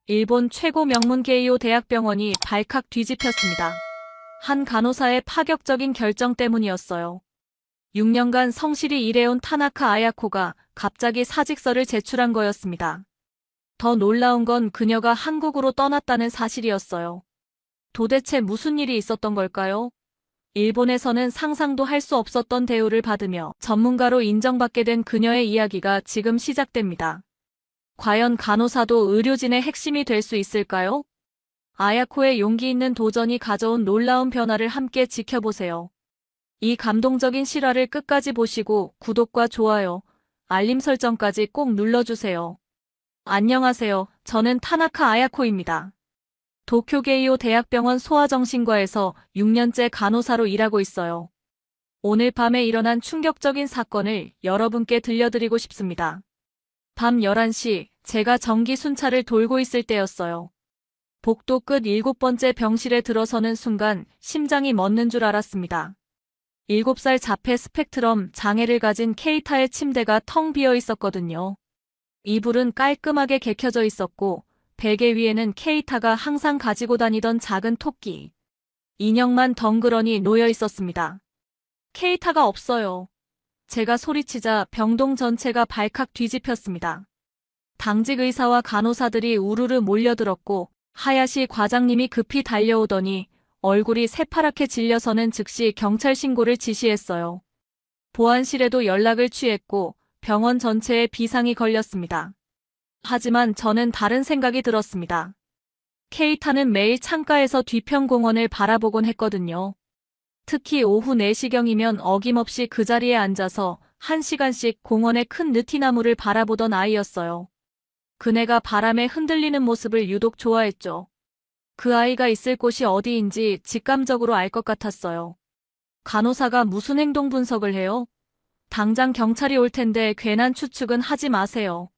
일본 최고 명문 게이오 대학병원이 발칵 뒤집혔습니다. 한 간호사의 파격적인 결정 때문이었어요. 6년간 성실히 일해온 타나카 아야코가 갑자기 사직서를 제출한 거였습니다. 더 놀라운 건 그녀가 한국으로 떠났다는 사실이었어요. 도대체 무슨 일이 있었던 걸까요? 일본에서는 상상도 할 수 없었던 대우를 받으며 전문가로 인정받게 된 그녀의 이야기가 지금 시작됩니다. 과연 간호사도 의료진의 핵심이 될 수 있을까요? 아야코의 용기 있는 도전이 가져온 놀라운 변화를 함께 지켜보세요. 이 감동적인 실화를 끝까지 보시고 구독과 좋아요, 알림 설정까지 꼭 눌러주세요. 안녕하세요. 저는 타나카 아야코입니다. 도쿄게이오 대학병원 소아정신과에서 6년째 간호사로 일하고 있어요. 오늘 밤에 일어난 충격적인 사건을 여러분께 들려드리고 싶습니다. 밤 11시 제가 정기 순찰을 돌고 있을 때였어요. 복도 끝 7번째 병실에 들어서는 순간 심장이 멎는 줄 알았습니다. 7살 자폐 스펙트럼 장애를 가진 케이타의 침대가 텅 비어 있었거든요. 이불은 깔끔하게 개켜져 있었고 베개 위에는 케이타가 항상 가지고 다니던 작은 토끼 인형만 덩그러니 놓여 있었습니다. 케이타가 없어요. 제가 소리치자 병동 전체가 발칵 뒤집혔습니다. 당직 의사와 간호사들이 우르르 몰려들었고 하야시 과장님이 급히 달려오더니 얼굴이 새파랗게 질려서는 즉시 경찰 신고를 지시했어요. 보안실에도 연락을 취했고 병원 전체에 비상이 걸렸습니다. 하지만 저는 다른 생각이 들었습니다. 케이타는 매일 창가에서 뒤편 공원을 바라보곤 했거든요. 특히 오후 4시경이면 어김없이 그 자리에 앉아서 1시간씩 공원의 큰 느티나무를 바라보던 아이였어요. 그네가 바람에 흔들리는 모습을 유독 좋아했죠. 그 아이가 있을 곳이 어디인지 직감적으로 알 것 같았어요. 간호사가 무슨 행동 분석을 해요? 당장 경찰이 올 텐데 괜한 추측은 하지 마세요.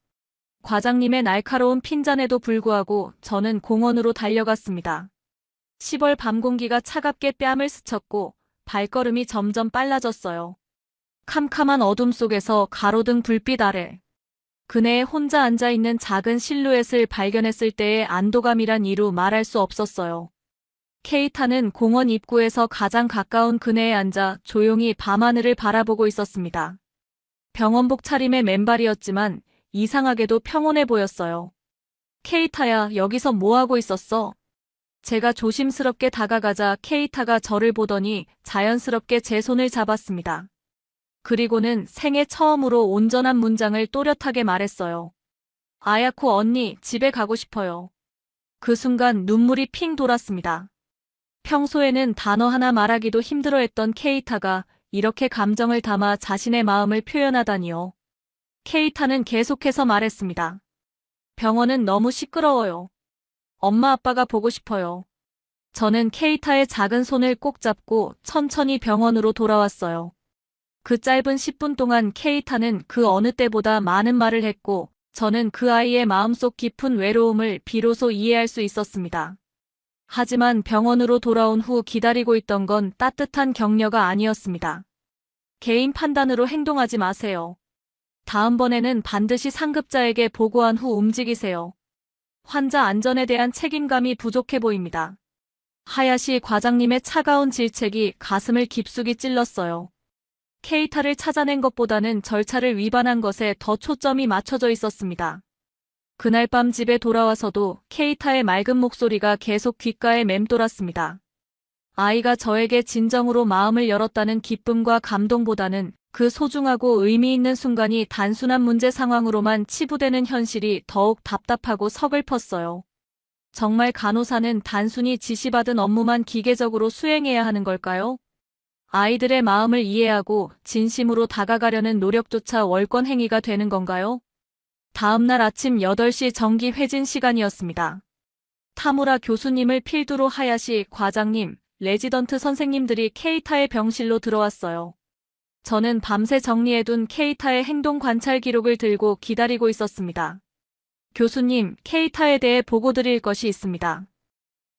과장님의 날카로운 핀잔에도 불구하고 저는 공원으로 달려갔습니다. 10월 밤 공기가 차갑게 뺨을 스쳤고 발걸음이 점점 빨라졌어요. 캄캄한 어둠 속에서 가로등 불빛 아래 그네에 혼자 앉아있는 작은 실루엣을 발견했을 때의 안도감이란 이루 말할 수 없었어요. 케이타는 공원 입구에서 가장 가까운 그네에 앉아 조용히 밤하늘을 바라보고 있었습니다. 병원복 차림의 맨발이었지만 이상하게도 평온해 보였어요. 케이타야, 여기서 뭐하고 있었어? 제가 조심스럽게 다가가자 케이타가 저를 보더니 자연스럽게 제 손을 잡았습니다. 그리고는 생애 처음으로 온전한 문장을 또렷하게 말했어요. 아야코 언니, 집에 가고 싶어요. 그 순간 눈물이 핑 돌았습니다. 평소에는 단어 하나 말하기도 힘들어했던 케이타가 이렇게 감정을 담아 자신의 마음을 표현하다니요. 케이타는 계속해서 말했습니다. 병원은 너무 시끄러워요. 엄마 아빠가 보고 싶어요. 저는 케이타의 작은 손을 꼭 잡고 천천히 병원으로 돌아왔어요. 그 짧은 10분 동안 케이타는 그 어느 때보다 많은 말을 했고 저는 그 아이의 마음속 깊은 외로움을 비로소 이해할 수 있었습니다. 하지만 병원으로 돌아온 후 기다리고 있던 건 따뜻한 격려가 아니었습니다. 개인 판단으로 행동하지 마세요. 다음번에는 반드시 상급자에게 보고한 후 움직이세요. 환자 안전에 대한 책임감이 부족해 보입니다. 하야시 과장님의 차가운 질책이 가슴을 깊숙이 찔렀어요. 케이타를 찾아낸 것보다는 절차를 위반한 것에 더 초점이 맞춰져 있었습니다. 그날 밤 집에 돌아와서도 케이타의 맑은 목소리가 계속 귓가에 맴돌았습니다. 아이가 저에게 진정으로 마음을 열었다는 기쁨과 감동보다는 그 소중하고 의미 있는 순간이 단순한 문제 상황으로만 치부되는 현실이 더욱 답답하고 서글펐어요. 정말 간호사는 단순히 지시받은 업무만 기계적으로 수행해야 하는 걸까요? 아이들의 마음을 이해하고 진심으로 다가가려는 노력조차 월권 행위가 되는 건가요? 다음 날 아침 8시 정기 회진 시간이었습니다. 타무라 교수님을 필두로 하야시 과장님, 레지던트 선생님들이 케이타의 병실로 들어왔어요. 저는 밤새 정리해둔 케이타의 행동 관찰 기록을 들고 기다리고 있었습니다. 교수님, 케이타에 대해 보고 드릴 것이 있습니다.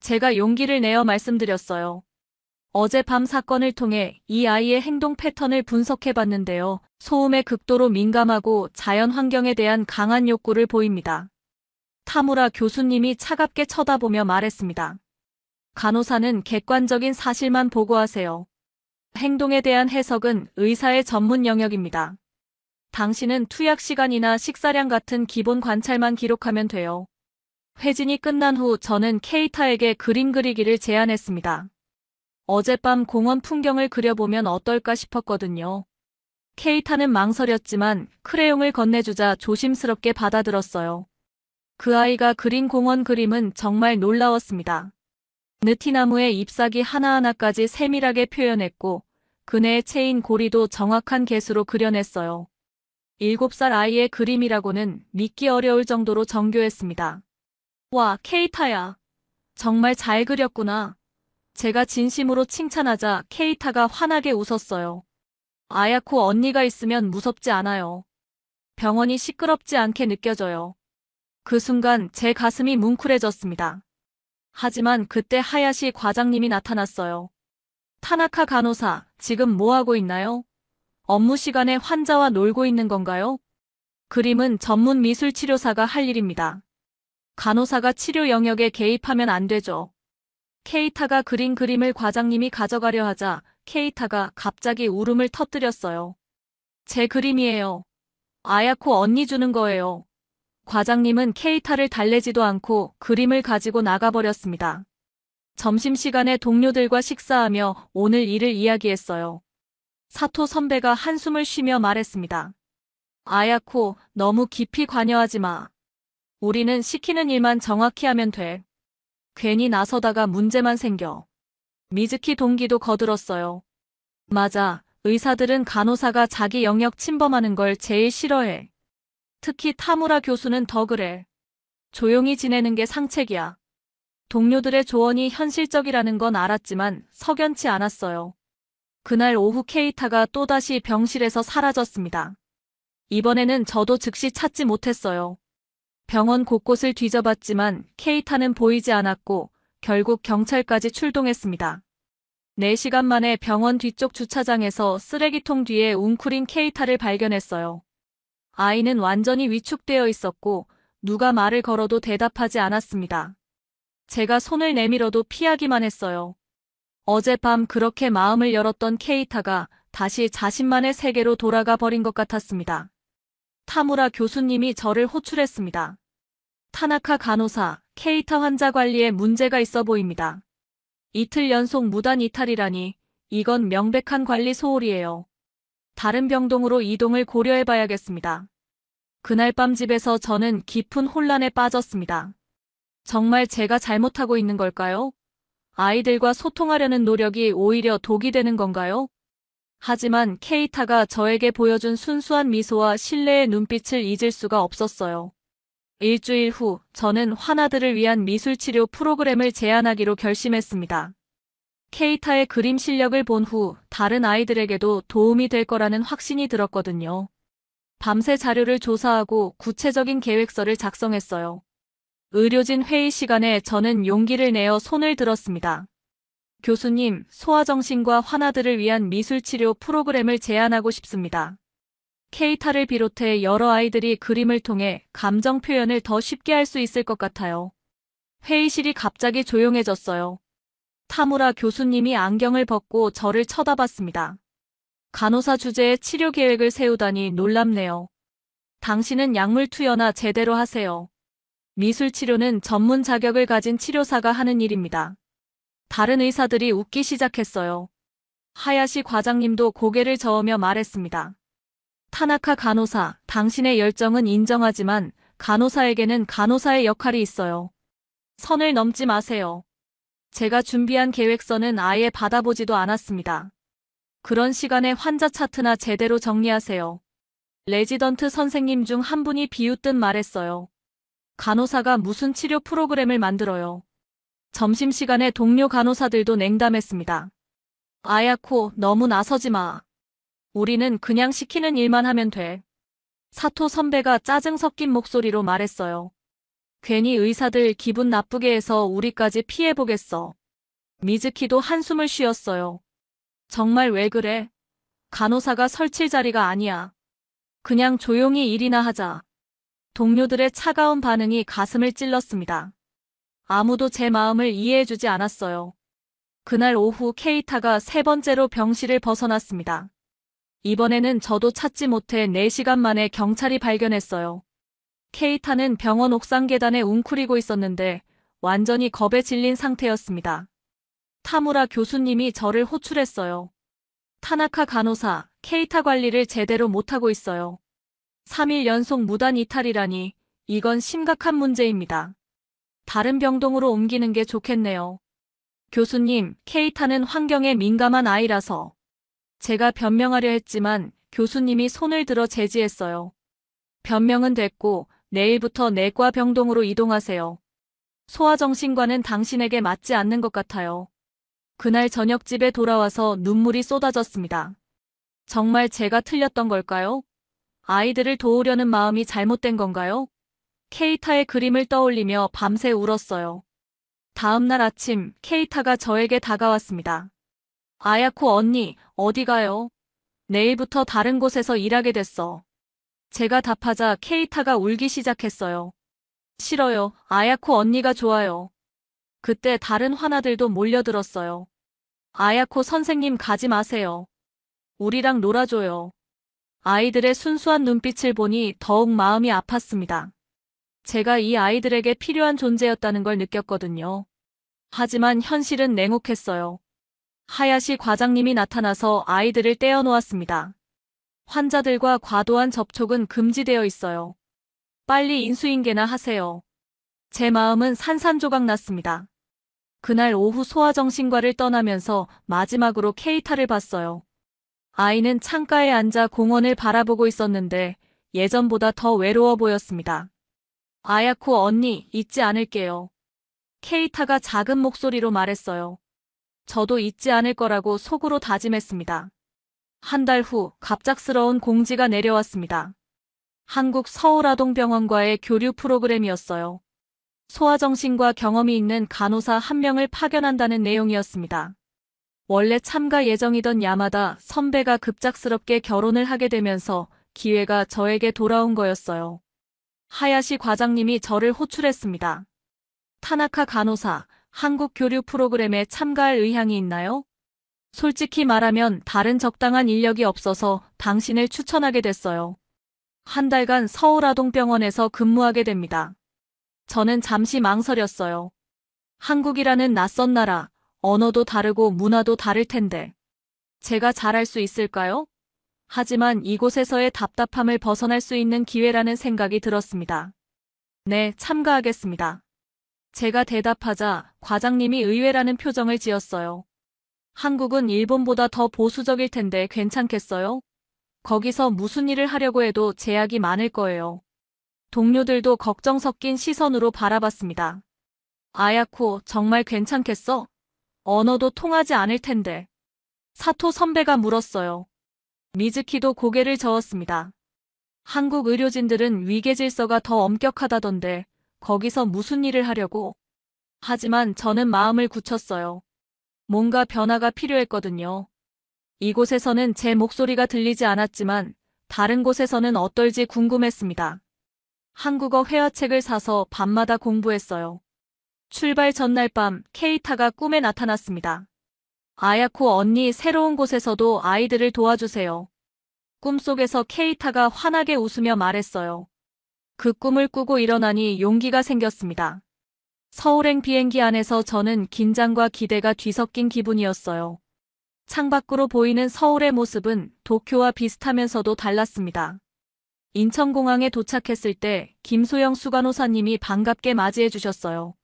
제가 용기를 내어 말씀드렸어요. 어젯밤 사건을 통해 이 아이의 행동 패턴을 분석해봤는데요. 소음에 극도로 민감하고 자연 환경에 대한 강한 욕구를 보입니다. 타무라 교수님이 차갑게 쳐다보며 말했습니다. 간호사는 객관적인 사실만 보고하세요. 행동에 대한 해석은 의사의 전문 영역입니다. 당신은 투약 시간이나 식사량 같은 기본 관찰만 기록하면 돼요. 회진이 끝난 후 저는 케이타에게 그림 그리기를 제안했습니다. 어젯밤 공원 풍경을 그려보면 어떨까 싶었거든요. 케이타는 망설였지만 크레용을 건네주자 조심스럽게 받아들었어요. 그 아이가 그린 공원 그림은 정말 놀라웠습니다. 느티나무의 잎사귀 하나하나까지 세밀하게 표현했고 그네의 채인 고리도 정확한 개수로 그려냈어요. 7살 아이의 그림이라고는 믿기 어려울 정도로 정교했습니다. 와, 케이타야. 정말 잘 그렸구나. 제가 진심으로 칭찬하자 케이타가 환하게 웃었어요. 아야코 언니가 있으면 무섭지 않아요. 병원이 시끄럽지 않게 느껴져요. 그 순간 제 가슴이 뭉클해졌습니다. 하지만 그때 하야시 과장님이 나타났어요. 타나카 간호사, 지금 뭐하고 있나요? 업무 시간에 환자와 놀고 있는 건가요? 그림은 전문 미술 치료사가 할 일입니다. 간호사가 치료 영역에 개입하면 안 되죠. 케이타가 그린 그림을 과장님이 가져가려 하자 케이타가 갑자기 울음을 터뜨렸어요. 제 그림이에요. 아야코 언니 주는 거예요. 과장님은 케이타를 달래지도 않고 그림을 가지고 나가버렸습니다. 점심시간에 동료들과 식사하며 오늘 일을 이야기했어요. 사토 선배가 한숨을 쉬며 말했습니다. 아야코, 너무 깊이 관여하지 마. 우리는 시키는 일만 정확히 하면 돼. 괜히 나서다가 문제만 생겨. 미즈키 동기도 거들었어요. 맞아, 의사들은 간호사가 자기 영역 침범하는 걸 제일 싫어해. 특히 타무라 교수는 더 그래. 조용히 지내는 게 상책이야. 동료들의 조언이 현실적이라는 건 알았지만 석연치 않았어요. 그날 오후 케이타가 또다시 병실에서 사라졌습니다. 이번에는 저도 즉시 찾지 못했어요. 병원 곳곳을 뒤져봤지만 케이타는 보이지 않았고 결국 경찰까지 출동했습니다. 4시간 만에 병원 뒤쪽 주차장에서 쓰레기통 뒤에 웅크린 케이타를 발견했어요. 아이는 완전히 위축되어 있었고 누가 말을 걸어도 대답하지 않았습니다. 제가 손을 내밀어도 피하기만 했어요. 어젯밤 그렇게 마음을 열었던 케이타가 다시 자신만의 세계로 돌아가 버린 것 같았습니다. 타무라 교수님이 저를 호출했습니다. 타나카 간호사, 케이타 환자 관리에 문제가 있어 보입니다. 이틀 연속 무단 이탈이라니, 이건 명백한 관리 소홀이에요. 다른 병동으로 이동을 고려해봐야겠습니다. 그날 밤 집에서 저는 깊은 혼란에 빠졌습니다. 정말 제가 잘못하고 있는 걸까요? 아이들과 소통하려는 노력이 오히려 독이 되는 건가요? 하지만 케이타가 저에게 보여준 순수한 미소와 신뢰의 눈빛을 잊을 수가 없었어요. 일주일 후 저는 환아들을 위한 미술치료 프로그램을 제안하기로 결심했습니다. 케이타의 그림 실력을 본 후 다른 아이들에게도 도움이 될 거라는 확신이 들었거든요. 밤새 자료를 조사하고 구체적인 계획서를 작성했어요. 의료진 회의 시간에 저는 용기를 내어 손을 들었습니다. 교수님, 소아정신과 환아들을 위한 미술치료 프로그램을 제안하고 싶습니다. 케이타를 비롯해 여러 아이들이 그림을 통해 감정 표현을 더 쉽게 할 수 있을 것 같아요. 회의실이 갑자기 조용해졌어요. 타무라 교수님이 안경을 벗고 저를 쳐다봤습니다. 간호사 주제의 치료 계획을 세우다니 놀랍네요. 당신은 약물 투여나 제대로 하세요. 미술치료는 전문 자격을 가진 치료사가 하는 일입니다. 다른 의사들이 웃기 시작했어요. 하야시 과장님도 고개를 저으며 말했습니다. 타나카 간호사, 당신의 열정은 인정하지만 간호사에게는 간호사의 역할이 있어요. 선을 넘지 마세요. 제가 준비한 계획서는 아예 받아보지도 않았습니다. 그런 시간에 환자 차트나 제대로 정리하세요. 레지던트 선생님 중 한 분이 비웃듯 말했어요. 간호사가 무슨 치료 프로그램을 만들어요. 점심시간에 동료 간호사들도 냉담했습니다. 아야코, 너무 나서지 마. 우리는 그냥 시키는 일만 하면 돼. 사토 선배가 짜증 섞인 목소리로 말했어요. 괜히 의사들 기분 나쁘게 해서 우리까지 피해보겠어. 미즈키도 한숨을 쉬었어요. 정말 왜 그래? 간호사가 설칠 자리가 아니야. 그냥 조용히 일이나 하자. 동료들의 차가운 반응이 가슴을 찔렀습니다. 아무도 제 마음을 이해해주지 않았어요. 그날 오후 케이타가 세 번째로 병실을 벗어났습니다. 이번에는 저도 찾지 못해 4시간 만에 경찰이 발견했어요. 케이타는 병원 옥상 계단에 웅크리고 있었는데 완전히 겁에 질린 상태였습니다. 타무라 교수님이 저를 호출했어요. 타나카 간호사, 케이타 관리를 제대로 못하고 있어요. 3일 연속 무단 이탈이라니 이건 심각한 문제입니다. 다른 병동으로 옮기는 게 좋겠네요. 교수님, 케이타는 환경에 민감한 아이라서. 제가 변명하려 했지만 교수님이 손을 들어 제지했어요. 변명은 됐고 내일부터 내과 병동으로 이동하세요. 소아정신과는 당신에게 맞지 않는 것 같아요. 그날 저녁 집에 돌아와서 눈물이 쏟아졌습니다. 정말 제가 틀렸던 걸까요? 아이들을 도우려는 마음이 잘못된 건가요? 케이타의 그림을 떠올리며 밤새 울었어요. 다음 날 아침 케이타가 저에게 다가왔습니다. 아야코 언니, 어디 가요? 내일부터 다른 곳에서 일하게 됐어. 제가 답하자 케이타가 울기 시작했어요. 싫어요. 아야코 언니가 좋아요. 그때 다른 환아들도 몰려들었어요. 아야코 선생님 가지 마세요. 우리랑 놀아줘요. 아이들의 순수한 눈빛을 보니 더욱 마음이 아팠습니다. 제가 이 아이들에게 필요한 존재였다는 걸 느꼈거든요. 하지만 현실은 냉혹했어요. 하야시 과장님이 나타나서 아이들을 떼어놓았습니다. 환자들과 과도한 접촉은 금지되어 있어요. 빨리 인수인계나 하세요. 제 마음은 산산조각 났습니다. 그날 오후 소아정신과를 떠나면서 마지막으로 케이타를 봤어요. 아이는 창가에 앉아 공원을 바라보고 있었는데 예전보다 더 외로워 보였습니다. 아야코 언니, 잊지 않을게요. 케이타가 작은 목소리로 말했어요. 저도 잊지 않을 거라고 속으로 다짐했습니다. 한 달 후 갑작스러운 공지가 내려왔습니다. 한국 서울아동병원과의 교류 프로그램이었어요. 소아정신과 경험이 있는 간호사 1명을 파견한다는 내용이었습니다. 원래 참가 예정이던 야마다 선배가 급작스럽게 결혼을 하게 되면서 기회가 저에게 돌아온 거였어요. 하야시 과장님이 저를 호출했습니다. 타나카 간호사, 한국 교류 프로그램에 참가할 의향이 있나요? 솔직히 말하면 다른 적당한 인력이 없어서 당신을 추천하게 됐어요. 한 달간 서울아동병원에서 근무하게 됩니다. 저는 잠시 망설였어요. 한국이라는 낯선 나라, 언어도 다르고 문화도 다를 텐데. 제가 잘할 수 있을까요? 하지만 이곳에서의 답답함을 벗어날 수 있는 기회라는 생각이 들었습니다. 네, 참가하겠습니다. 제가 대답하자 과장님이 의외라는 표정을 지었어요. 한국은 일본보다 더 보수적일 텐데 괜찮겠어요? 거기서 무슨 일을 하려고 해도 제약이 많을 거예요. 동료들도 걱정 섞인 시선으로 바라봤습니다. 아야코, 정말 괜찮겠어? 언어도 통하지 않을 텐데. 사토 선배가 물었어요. 미즈키도 고개를 저었습니다. 한국 의료진들은 위계 질서가 더 엄격하다던데 거기서 무슨 일을 하려고. 하지만 저는 마음을 굳혔어요. 뭔가 변화가 필요했거든요. 이곳에서는 제 목소리가 들리지 않았지만 다른 곳에서는 어떨지 궁금했습니다. 한국어 회화책을 사서 밤마다 공부했어요. 출발 전날 밤 케이타가 꿈에 나타났습니다. 아야코 언니, 새로운 곳에서도 아이들을 도와주세요. 꿈속에서 케이타가 환하게 웃으며 말했어요. 그 꿈을 꾸고 일어나니 용기가 생겼습니다. 서울행 비행기 안에서 저는 긴장과 기대가 뒤섞인 기분이었어요. 창밖으로 보이는 서울의 모습은 도쿄와 비슷하면서도 달랐습니다. 인천공항에 도착했을 때 김소영 수간호사님이 반갑게 맞이해 주셨어요.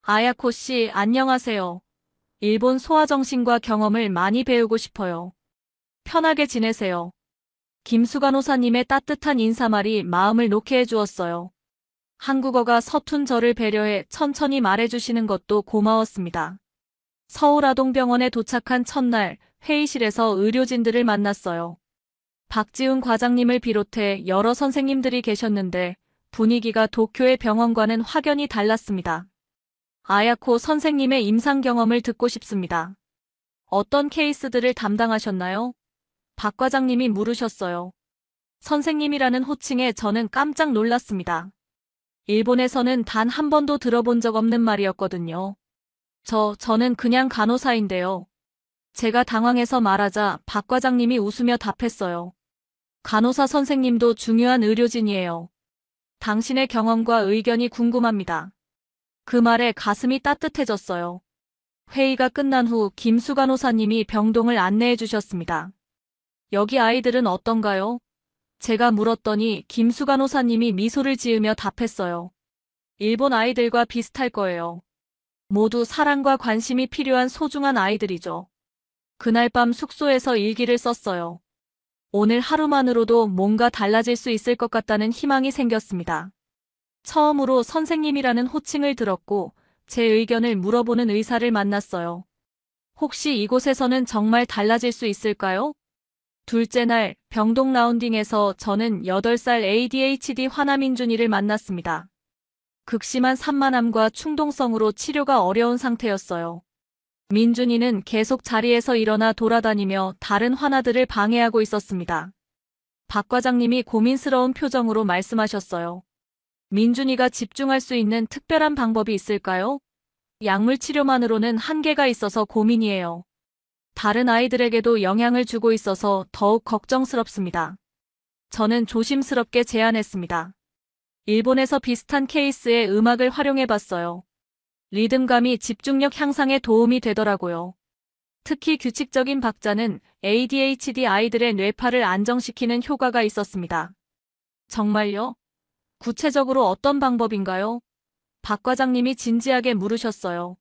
아야코 씨, 안녕하세요. 일본 소아정신과 경험을 많이 배우고 싶어요. 편하게 지내세요. 김수간호사님의 따뜻한 인사말이 마음을 놓게 해주었어요. 한국어가 서툰 저를 배려해 천천히 말해주시는 것도 고마웠습니다. 서울아동병원에 도착한 첫날 회의실에서 의료진들을 만났어요. 박지훈 과장님을 비롯해 여러 선생님들이 계셨는데 분위기가 도쿄의 병원과는 확연히 달랐습니다. 아야코 선생님의 임상 경험을 듣고 싶습니다. 어떤 케이스들을 담당하셨나요? 박 과장님이 물으셨어요. 선생님이라는 호칭에 저는 깜짝 놀랐습니다. 일본에서는 단 한 번도 들어본 적 없는 말이었거든요. 저는 그냥 간호사인데요. 제가 당황해서 말하자 박 과장님이 웃으며 답했어요. 간호사 선생님도 중요한 의료진이에요. 당신의 경험과 의견이 궁금합니다. 그 말에 가슴이 따뜻해졌어요. 회의가 끝난 후 김수 간호사님이 병동을 안내해 주셨습니다. 여기 아이들은 어떤가요? 제가 물었더니 김수 간호사님이 미소를 지으며 답했어요. 일본 아이들과 비슷할 거예요. 모두 사랑과 관심이 필요한 소중한 아이들이죠. 그날 밤 숙소에서 일기를 썼어요. 오늘 하루만으로도 뭔가 달라질 수 있을 것 같다는 희망이 생겼습니다. 처음으로 선생님이라는 호칭을 들었고 제 의견을 물어보는 의사를 만났어요. 혹시 이곳에서는 정말 달라질 수 있을까요? 둘째 날 병동 라운딩에서 저는 8살 ADHD 화나민준이를 만났습니다. 극심한 산만함과 충동성으로 치료가 어려운 상태였어요. 민준이는 계속 자리에서 일어나 돌아다니며 다른 환아들을 방해하고 있었습니다. 박 과장님이 고민스러운 표정으로 말씀하셨어요. 민준이가 집중할 수 있는 특별한 방법이 있을까요? 약물 치료만으로는 한계가 있어서 고민이에요. 다른 아이들에게도 영향을 주고 있어서 더욱 걱정스럽습니다. 저는 조심스럽게 제안했습니다. 일본에서 비슷한 케이스의 음악을 활용해봤어요. 리듬감이 집중력 향상에 도움이 되더라고요. 특히 규칙적인 박자는 ADHD 아이들의 뇌파를 안정시키는 효과가 있었습니다. 정말요? 구체적으로 어떤 방법인가요? 박 과장님이 진지하게 물으셨어요.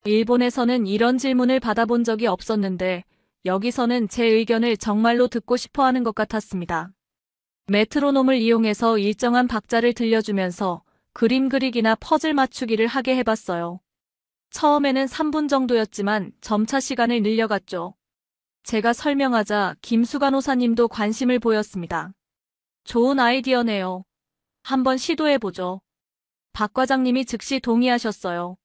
일본에서는 이런 질문을 받아본 적이 없었는데 여기서는 제 의견을 정말로 듣고 싶어 하는 것 같았습니다. 메트로놈을 이용해서 일정한 박자를 들려주면서 그림 그리기나 퍼즐 맞추기를 하게 해봤어요. 처음에는 3분 정도였지만 점차 시간을 늘려갔죠. 제가 설명하자 김수 간호사님도 관심을 보였습니다. 좋은 아이디어네요. 한번 시도해보죠. 박 과장님이 즉시 동의하셨어요.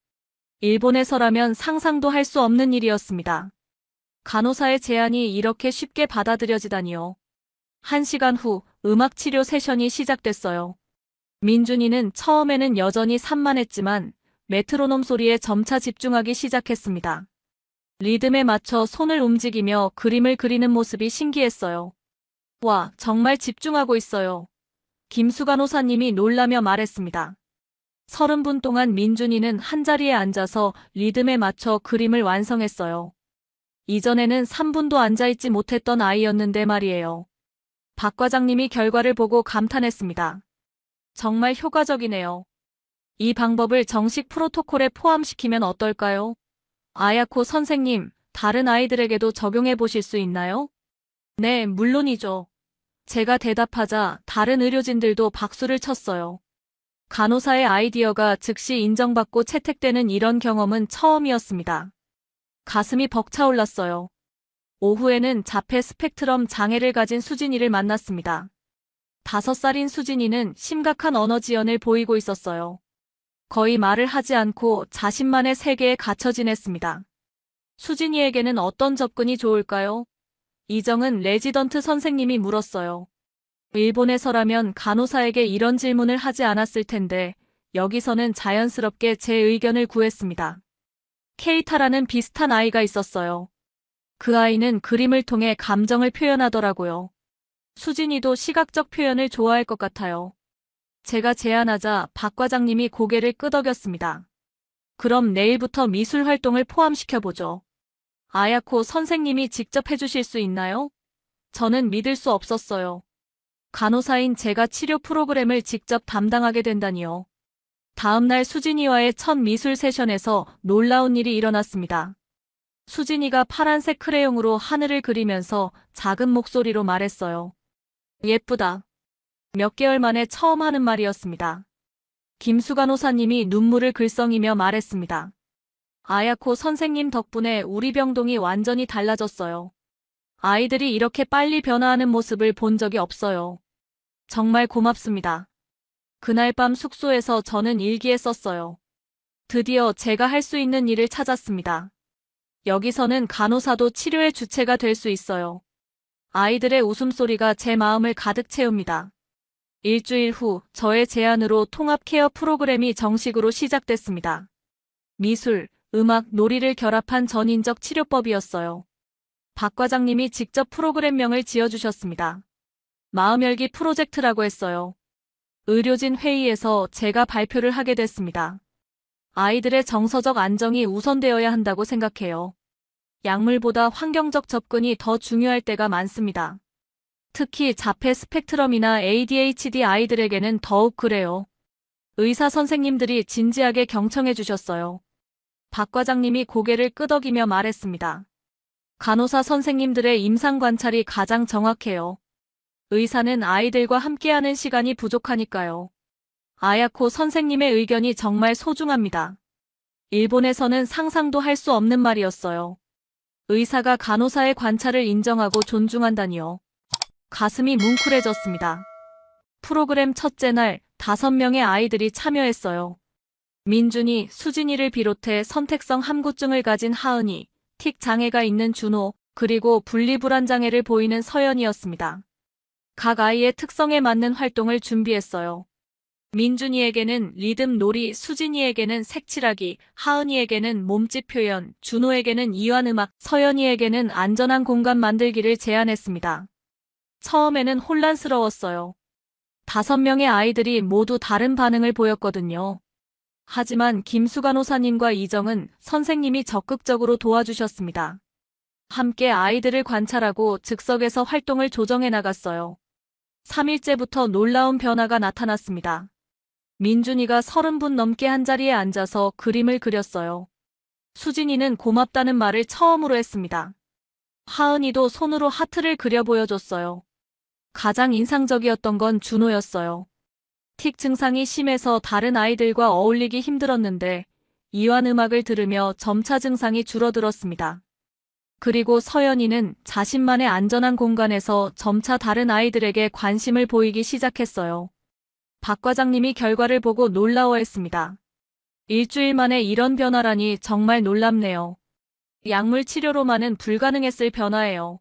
일본에서라면 상상도 할 수 없는 일이었습니다. 간호사의 제안이 이렇게 쉽게 받아들여지다니요. 1시간 후 음악 치료 세션이 시작됐어요. 민준이는 처음에는 여전히 산만했지만 메트로놈 소리에 점차 집중하기 시작했습니다. 리듬에 맞춰 손을 움직이며 그림을 그리는 모습이 신기했어요. 와, 정말 집중하고 있어요. 김수 간호사님이 놀라며 말했습니다. 30분 동안 민준이는 한자리에 앉아서 리듬에 맞춰 그림을 완성했어요. 이전에는 3분도 앉아있지 못했던 아이였는데 말이에요. 박 과장님이 결과를 보고 감탄했습니다. 정말 효과적이네요. 이 방법을 정식 프로토콜에 포함시키면 어떨까요? 아야코 선생님, 다른 아이들에게도 적용해 보실 수 있나요? 네, 물론이죠. 제가 대답하자 다른 의료진들도 박수를 쳤어요. 간호사의 아이디어가 즉시 인정받고 채택되는 이런 경험은 처음이었습니다. 가슴이 벅차올랐어요. 오후에는 자폐 스펙트럼 장애를 가진 수진이를 만났습니다. 5살인 수진이는 심각한 언어 지연을 보이고 있었어요. 거의 말을 하지 않고 자신만의 세계에 갇혀 지냈습니다. 수진이에게는 어떤 접근이 좋을까요? 이정은 레지던트 선생님이 물었어요. 일본에서라면 간호사에게 이런 질문을 하지 않았을 텐데 여기서는 자연스럽게 제 의견을 구했습니다. 케이타라는 비슷한 아이가 있었어요. 그 아이는 그림을 통해 감정을 표현하더라고요. 수진이도 시각적 표현을 좋아할 것 같아요. 제가 제안하자 박 과장님이 고개를 끄덕였습니다. 그럼 내일부터 미술 활동을 포함시켜보죠. 아야코 선생님이 직접 해주실 수 있나요? 저는 믿을 수 없었어요. 간호사인 제가 치료 프로그램을 직접 담당하게 된다니요. 다음 날 수진이와의 첫 미술 세션에서 놀라운 일이 일어났습니다. 수진이가 파란색 크레용으로 하늘을 그리면서 작은 목소리로 말했어요. 예쁘다. 몇 개월 만에 처음 하는 말이었습니다. 김수 간호사님이 눈물을 글썽이며 말했습니다. 아야코 선생님 덕분에 우리 병동이 완전히 달라졌어요. 아이들이 이렇게 빨리 변화하는 모습을 본 적이 없어요. 정말 고맙습니다. 그날 밤 숙소에서 저는 일기에 썼어요. 드디어 제가 할 수 있는 일을 찾았습니다. 여기서는 간호사도 치료의 주체가 될 수 있어요. 아이들의 웃음소리가 제 마음을 가득 채웁니다. 일주일 후 저의 제안으로 통합 케어 프로그램이 정식으로 시작됐습니다. 미술, 음악, 놀이를 결합한 전인적 치료법이었어요. 박 과장님이 직접 프로그램명을 지어주셨습니다. 마음 열기 프로젝트라고 했어요. 의료진 회의에서 제가 발표를 하게 됐습니다. 아이들의 정서적 안정이 우선되어야 한다고 생각해요. 약물보다 환경적 접근이 더 중요할 때가 많습니다. 특히 자폐 스펙트럼이나 ADHD 아이들에게는 더욱 그래요. 의사 선생님들이 진지하게 경청해 주셨어요. 박 과장님이 고개를 끄덕이며 말했습니다. 간호사 선생님들의 임상 관찰이 가장 정확해요. 의사는 아이들과 함께하는 시간이 부족하니까요. 아야코 선생님의 의견이 정말 소중합니다. 일본에서는 상상도 할 수 없는 말이었어요. 의사가 간호사의 관찰을 인정하고 존중한다니요. 가슴이 뭉클해졌습니다. 프로그램 첫째 날 5명의 아이들이 참여했어요. 민준이, 수진이를 비롯해 선택성 함구증을 가진 하은이, 틱 장애가 있는 준호, 그리고 분리불안장애를 보이는 서연이었습니다. 각 아이의 특성에 맞는 활동을 준비했어요. 민준이에게는 리듬 놀이, 수진이에게는 색칠하기, 하은이에게는 몸짓 표현, 준호에게는 이완음악, 서연이에게는 안전한 공간 만들기를 제안했습니다. 처음에는 혼란스러웠어요. 5명의 아이들이 모두 다른 반응을 보였거든요. 하지만 김수 간호사님과 이정은 선생님이 적극적으로 도와주셨습니다. 함께 아이들을 관찰하고 즉석에서 활동을 조정해 나갔어요. 3일째부터 놀라운 변화가 나타났습니다. 민준이가 30분 넘게 한자리에 앉아서 그림을 그렸어요. 수진이는 고맙다는 말을 처음으로 했습니다. 하은이도 손으로 하트를 그려 보여줬어요. 가장 인상적이었던 건 준호였어요. 틱 증상이 심해서 다른 아이들과 어울리기 힘들었는데 이완 음악을 들으며 점차 증상이 줄어들었습니다. 그리고 서연이는 자신만의 안전한 공간에서 점차 다른 아이들에게 관심을 보이기 시작했어요. 박 과장님이 결과를 보고 놀라워했습니다. 일주일 만에 이런 변화라니 정말 놀랍네요. 약물 치료로만은 불가능했을 변화예요.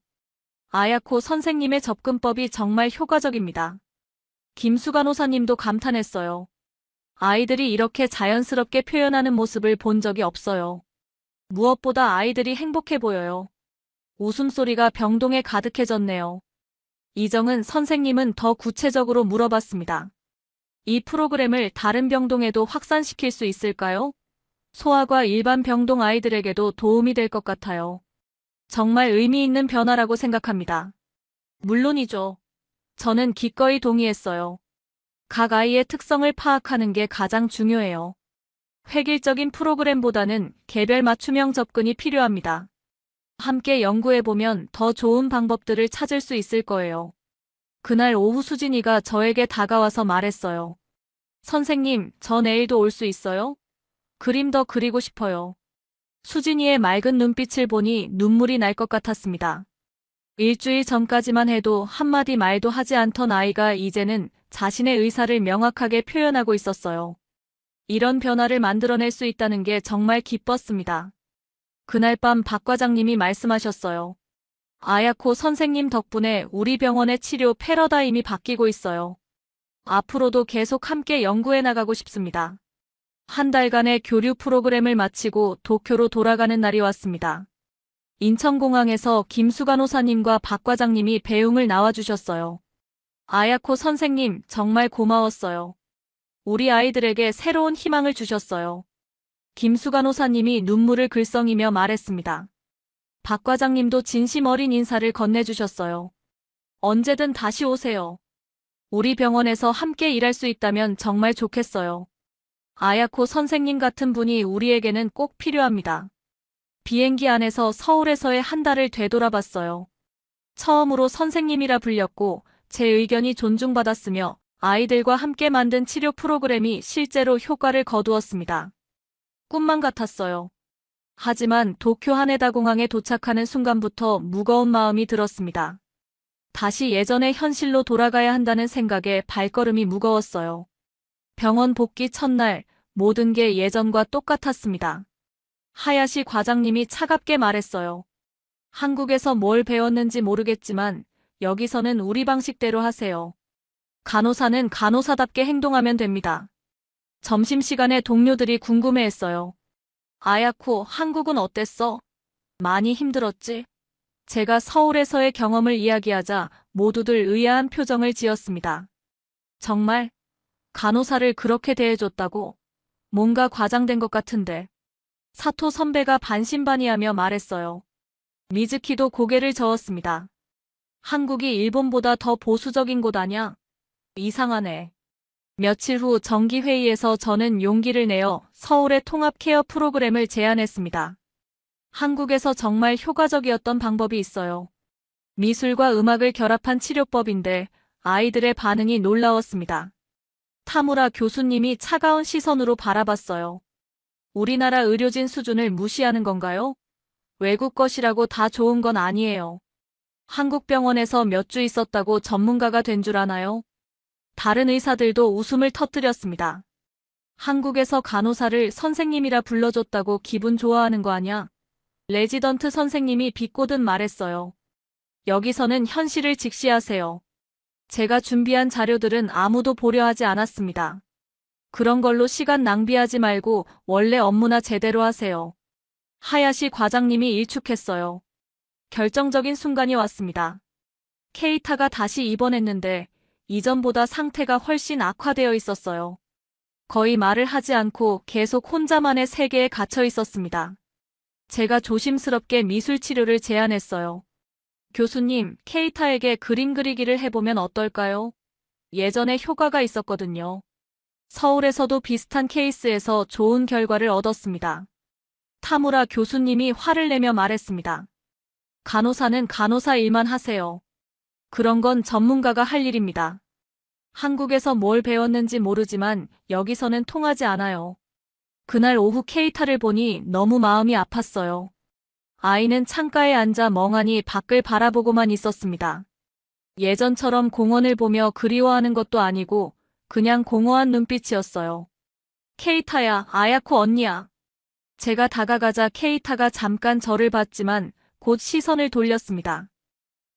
아야코 선생님의 접근법이 정말 효과적입니다. 김수 간호사님도 감탄했어요. 아이들이 이렇게 자연스럽게 표현하는 모습을 본 적이 없어요. 무엇보다 아이들이 행복해 보여요. 웃음소리가 병동에 가득해졌네요. 이정은 선생님은 더 구체적으로 물어봤습니다. 이 프로그램을 다른 병동에도 확산시킬 수 있을까요? 소아과 일반 병동 아이들에게도 도움이 될 것 같아요. 정말 의미 있는 변화라고 생각합니다. 물론이죠. 저는 기꺼이 동의했어요. 각 아이의 특성을 파악하는 게 가장 중요해요. 획일적인 프로그램보다는 개별 맞춤형 접근이 필요합니다. 함께 연구해보면 더 좋은 방법들을 찾을 수 있을 거예요. 그날 오후 수진이가 저에게 다가와서 말했어요. 선생님, 저 내일도 올 수 있어요? 그림 더 그리고 싶어요. 수진이의 맑은 눈빛을 보니 눈물이 날 것 같았습니다. 일주일 전까지만 해도 한마디 말도 하지 않던 아이가 이제는 자신의 의사를 명확하게 표현하고 있었어요. 이런 변화를 만들어낼 수 있다는 게 정말 기뻤습니다. 그날 밤 박 과장님이 말씀하셨어요. 아야코 선생님 덕분에 우리 병원의 치료 패러다임이 바뀌고 있어요. 앞으로도 계속 함께 연구해 나가고 싶습니다. 한 달간의 교류 프로그램을 마치고 도쿄로 돌아가는 날이 왔습니다. 인천공항에서 김수 간호사님과 박 과장님이 배웅을 나와주셨어요. 아야코 선생님 정말 고마웠어요. 우리 아이들에게 새로운 희망을 주셨어요. 김수 간호사님이 눈물을 글썽이며 말했습니다. 박 과장님도 진심 어린 인사를 건네주셨어요. 언제든 다시 오세요. 우리 병원에서 함께 일할 수 있다면 정말 좋겠어요. 아야코 선생님 같은 분이 우리에게는 꼭 필요합니다. 비행기 안에서 서울에서의 한 달을 되돌아봤어요. 처음으로 선생님이라 불렸고 제 의견이 존중받았으며 아이들과 함께 만든 치료 프로그램이 실제로 효과를 거두었습니다. 꿈만 같았어요. 하지만 도쿄 하네다 공항에 도착하는 순간부터 무거운 마음이 들었습니다. 다시 예전의 현실로 돌아가야 한다는 생각에 발걸음이 무거웠어요. 병원 복귀 첫날 모든 게 예전과 똑같았습니다. 하야시 과장님이 차갑게 말했어요. 한국에서 뭘 배웠는지 모르겠지만 여기서는 우리 방식대로 하세요. 간호사는 간호사답게 행동하면 됩니다. 점심시간에 동료들이 궁금해했어요. 아야코, 한국은 어땠어? 많이 힘들었지? 제가 서울에서의 경험을 이야기하자 모두들 의아한 표정을 지었습니다. 정말? 간호사를 그렇게 대해줬다고? 뭔가 과장된 것 같은데. 사토 선배가 반신반의하며 말했어요. 미즈키도 고개를 저었습니다. 한국이 일본보다 더 보수적인 곳 아냐? 이상하네. 며칠 후 정기회의에서 저는 용기를 내어 서울의 통합 케어 프로그램을 제안했습니다. 한국에서 정말 효과적이었던 방법이 있어요. 미술과 음악을 결합한 치료법인데 아이들의 반응이 놀라웠습니다. 타무라 교수님이 차가운 시선으로 바라봤어요. 우리나라 의료진 수준을 무시하는 건가요? 외국 것이라고 다 좋은 건 아니에요. 한국 병원에서 몇 주 있었다고 전문가가 된 줄 아나요? 다른 의사들도 웃음을 터뜨렸습니다. 한국에서 간호사를 선생님이라 불러줬다고 기분 좋아하는 거 아냐? 레지던트 선생님이 비꼬듯 말했어요. 여기서는 현실을 직시하세요. 제가 준비한 자료들은 아무도 보려 하지 않았습니다. 그런 걸로 시간 낭비하지 말고 원래 업무나 제대로 하세요. 하야시 과장님이 일축했어요. 결정적인 순간이 왔습니다. 케이타가 다시 입원했는데 이전보다 상태가 훨씬 악화되어 있었어요. 거의 말을 하지 않고 계속 혼자만의 세계에 갇혀 있었습니다. 제가 조심스럽게 미술 치료를 제안했어요. 교수님, 케이타에게 그림 그리기를 해보면 어떨까요? 예전에 효과가 있었거든요. 서울에서도 비슷한 케이스에서 좋은 결과를 얻었습니다. 타무라 교수님이 화를 내며 말했습니다. 간호사는 간호사 일만 하세요. 그런 건 전문가가 할 일입니다. 한국에서 뭘 배웠는지 모르지만 여기서는 통하지 않아요. 그날 오후 케이타를 보니 너무 마음이 아팠어요. 아이는 창가에 앉아 멍하니 밖을 바라보고만 있었습니다. 예전처럼 공원을 보며 그리워하는 것도 아니고 그냥 공허한 눈빛이었어요. 케이타야, 아야코 언니야. 제가 다가가자 케이타가 잠깐 저를 봤지만 곧 시선을 돌렸습니다.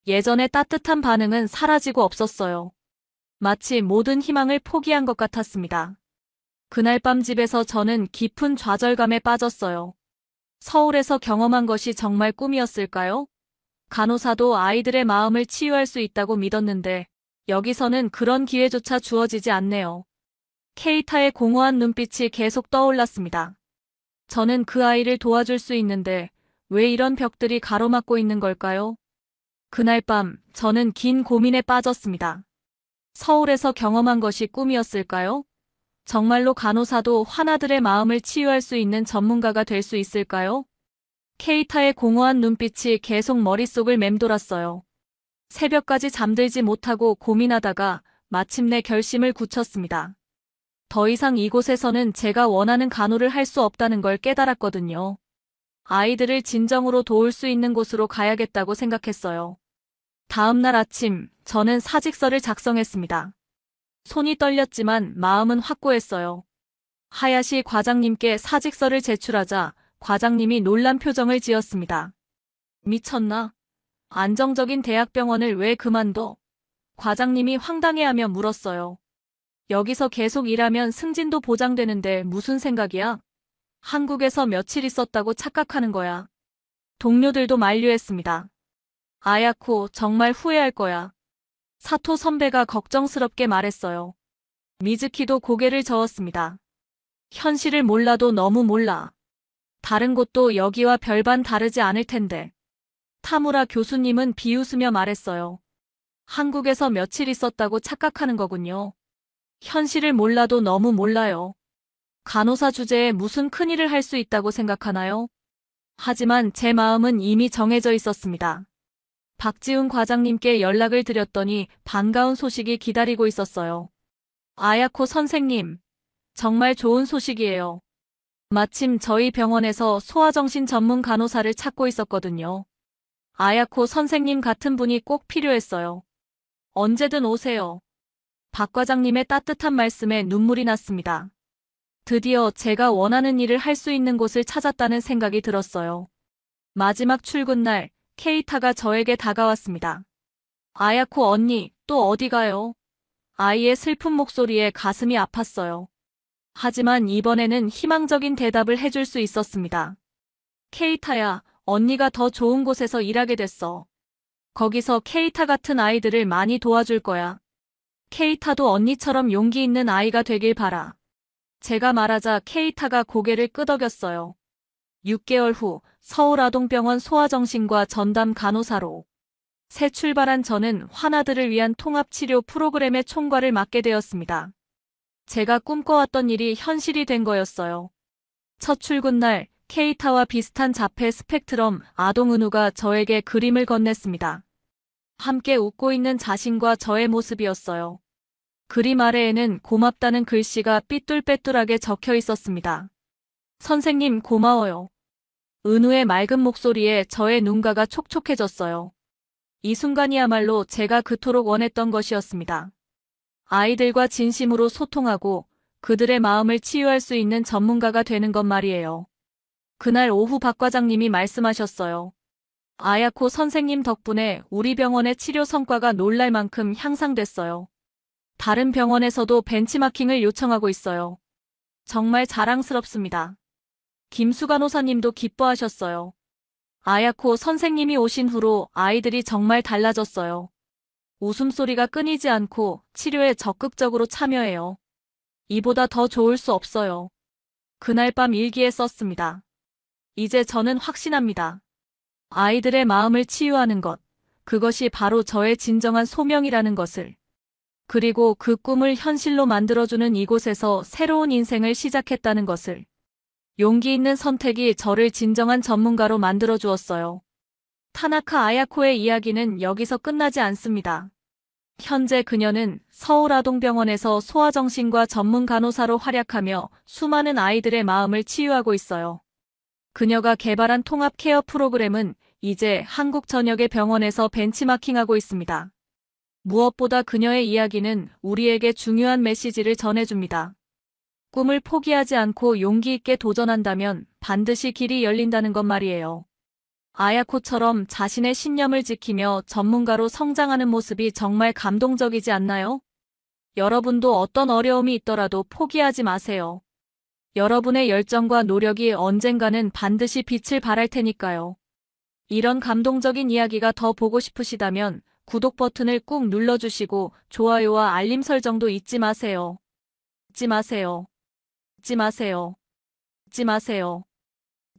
예전의 따뜻한 반응은 사라지고 없었어요. 마치 모든 희망을 포기한 것 같았습니다. 그날 밤 집에서 저는 깊은 좌절감에 빠졌어요. 서울에서 경험한 것이 정말 꿈이었을까요? 간호사도 아이들의 마음을 치유할 수 있다고 믿었는데 여기서는 그런 기회조차 주어지지 않네요. 케이타의 공허한 눈빛이 계속 떠올랐습니다. 저는 그 아이를 도와줄 수 있는데 왜 이런 벽들이 가로막고 있는 걸까요? 그날 밤 저는 긴 고민에 빠졌습니다. 서울에서 경험한 것이 꿈이었을까요? 정말로 간호사도 환아들의 마음을 치유할 수 있는 전문가가 될 수 있을까요? 케이타의 공허한 눈빛이 계속 머릿속을 맴돌았어요. 새벽까지 잠들지 못하고 고민하다가 마침내 결심을 굳혔습니다. 더 이상 이곳에서는 제가 원하는 간호를 할 수 없다는 걸 깨달았거든요. 아이들을 진정으로 도울 수 있는 곳으로 가야겠다고 생각했어요. 다음 날 아침, 저는 사직서를 작성했습니다. 손이 떨렸지만 마음은 확고했어요. 하야시 과장님께 사직서를 제출하자 과장님이 놀란 표정을 지었습니다. 미쳤나? 안정적인 대학병원을 왜 그만둬? 과장님이 황당해하며 물었어요. 여기서 계속 일하면 승진도 보장되는데 무슨 생각이야? 한국에서 며칠 있었다고 착각하는 거야. 동료들도 만류했습니다. 아야코, 정말 후회할 거야. 사토 선배가 걱정스럽게 말했어요. 미즈키도 고개를 저었습니다. 현실을 몰라도 너무 몰라. 다른 곳도 여기와 별반 다르지 않을 텐데. 타무라 교수님은 비웃으며 말했어요. 한국에서 며칠 있었다고 착각하는 거군요. 현실을 몰라도 너무 몰라요. 간호사 주제에 무슨 큰일을 할 수 있다고 생각하나요? 하지만 제 마음은 이미 정해져 있었습니다. 박지훈 과장님께 연락을 드렸더니 반가운 소식이 기다리고 있었어요. 아야코 선생님, 정말 좋은 소식이에요. 마침 저희 병원에서 소아정신 전문 간호사를 찾고 있었거든요. 아야코 선생님 같은 분이 꼭 필요했어요. 언제든 오세요. 박 과장님의 따뜻한 말씀에 눈물이 났습니다. 드디어 제가 원하는 일을 할 수 있는 곳을 찾았다는 생각이 들었어요. 마지막 출근 날, 케이타가 저에게 다가왔습니다. 아야코 언니, 또 어디 가요? 아이의 슬픈 목소리에 가슴이 아팠어요. 하지만 이번에는 희망적인 대답을 해줄 수 있었습니다. 케이타야, 언니가 더 좋은 곳에서 일하게 됐어. 거기서 케이타 같은 아이들을 많이 도와줄 거야. 케이타도 언니처럼 용기 있는 아이가 되길 바라. 제가 말하자 케이타가 고개를 끄덕였어요. 6개월 후 서울아동병원 소아정신과 전담 간호사로 새 출발한 저는 환아들을 위한 통합치료 프로그램의 총괄을 맡게 되었습니다. 제가 꿈꿔왔던 일이 현실이 된 거였어요. 첫 출근 날 케이타와 비슷한 자폐 스펙트럼 아동 은우가 저에게 그림을 건넸습니다. 함께 웃고 있는 자신과 저의 모습이었어요. 그림 아래에는 고맙다는 글씨가 삐뚤빼뚤하게 적혀 있었습니다. 선생님 고마워요. 은우의 맑은 목소리에 저의 눈가가 촉촉해졌어요. 이 순간이야말로 제가 그토록 원했던 것이었습니다. 아이들과 진심으로 소통하고 그들의 마음을 치유할 수 있는 전문가가 되는 것 말이에요. 그날 오후 박 과장님이 말씀하셨어요. 아야코 선생님 덕분에 우리 병원의 치료 성과가 놀랄 만큼 향상됐어요. 다른 병원에서도 벤치마킹을 요청하고 있어요. 정말 자랑스럽습니다. 김수 간호사님도 기뻐하셨어요. 아야코 선생님이 오신 후로 아이들이 정말 달라졌어요. 웃음소리가 끊이지 않고 치료에 적극적으로 참여해요. 이보다 더 좋을 수 없어요. 그날 밤 일기에 썼습니다. 이제 저는 확신합니다. 아이들의 마음을 치유하는 것, 그것이 바로 저의 진정한 소명이라는 것을. 그리고 그 꿈을 현실로 만들어주는 이곳에서 새로운 인생을 시작했다는 것을. 용기 있는 선택이 저를 진정한 전문가로 만들어 주었어요. 타나카 아야코의 이야기는 여기서 끝나지 않습니다. 현재 그녀는 서울아동병원에서 소아정신과 전문 간호사로 활약하며 수많은 아이들의 마음을 치유하고 있어요. 그녀가 개발한 통합 케어 프로그램은 이제 한국 전역의 병원에서 벤치마킹하고 있습니다. 무엇보다 그녀의 이야기는 우리에게 중요한 메시지를 전해줍니다. 꿈을 포기하지 않고 용기 있게 도전한다면 반드시 길이 열린다는 것 말이에요. 아야코처럼 자신의 신념을 지키며 전문가로 성장하는 모습이 정말 감동적이지 않나요? 여러분도 어떤 어려움이 있더라도 포기하지 마세요. 여러분의 열정과 노력이 언젠가는 반드시 빛을 발할 테니까요. 이런 감동적인 이야기가 더 보고 싶으시다면 구독 버튼을 꾹 눌러주시고 좋아요와 알림 설정도 잊지 마세요. 잊지 마세요. 잊지 마세요. 잊지 마세요.